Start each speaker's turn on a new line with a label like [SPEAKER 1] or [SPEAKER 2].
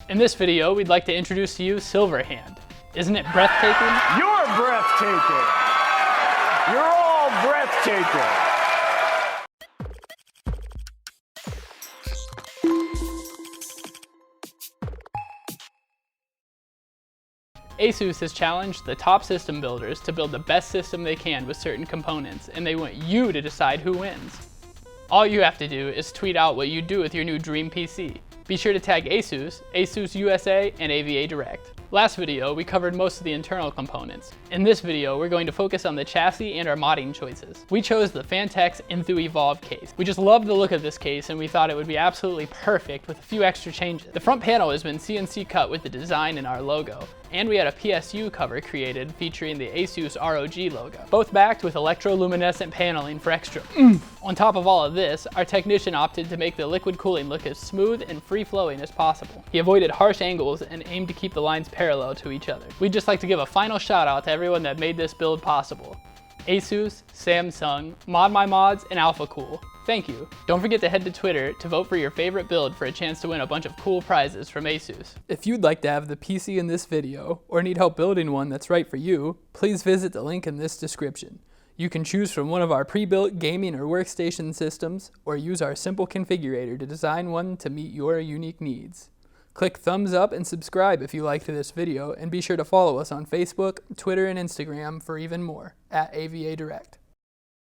[SPEAKER 1] In this video, we'd like to introduce to you Silverhand. Isn't it breathtaking?
[SPEAKER 2] You're breathtaking! You're all breathtaking!
[SPEAKER 1] ASUS has challenged the top system builders to build the best system they can with certain components, and they want you to decide who wins. All you have to do is tweet out what you do with your new dream PC. Be sure to tag ASUS, ASUS USA, and AVADirect. Last video, we covered most of the internal components. In this video, we're going to focus on the chassis and our modding choices. We chose the Phanteks Enthoo Evolv case. We just loved the look of this case, and we thought it would be absolutely perfect with a few extra changes. The front panel has been CNC cut with the design and our logo, and we had a PSU cover created featuring the ASUS ROG logo, both backed with electroluminescent paneling for extra oomph. On top of all of this, our technician opted to make the liquid cooling look as smooth and free-flowing as possible. He avoided harsh angles and aimed to keep the lines parallel to each other. We'd just like to give a final shout out to everyone that made this build possible. ASUS, Samsung, ModMyMods, and Alphacool. Thank you. Don't forget to head to Twitter to vote for your favorite build for a chance to win a bunch of cool prizes from ASUS. If you'd like to have the PC in this video, or need help building one that's right for you, please visit the link in this description. You can choose from one of our pre-built gaming or workstation systems, or use our simple configurator to design one to meet your unique needs. Click thumbs up and subscribe if you liked this video, and be sure to follow us on Facebook, Twitter, and Instagram for even more, @AVADirect.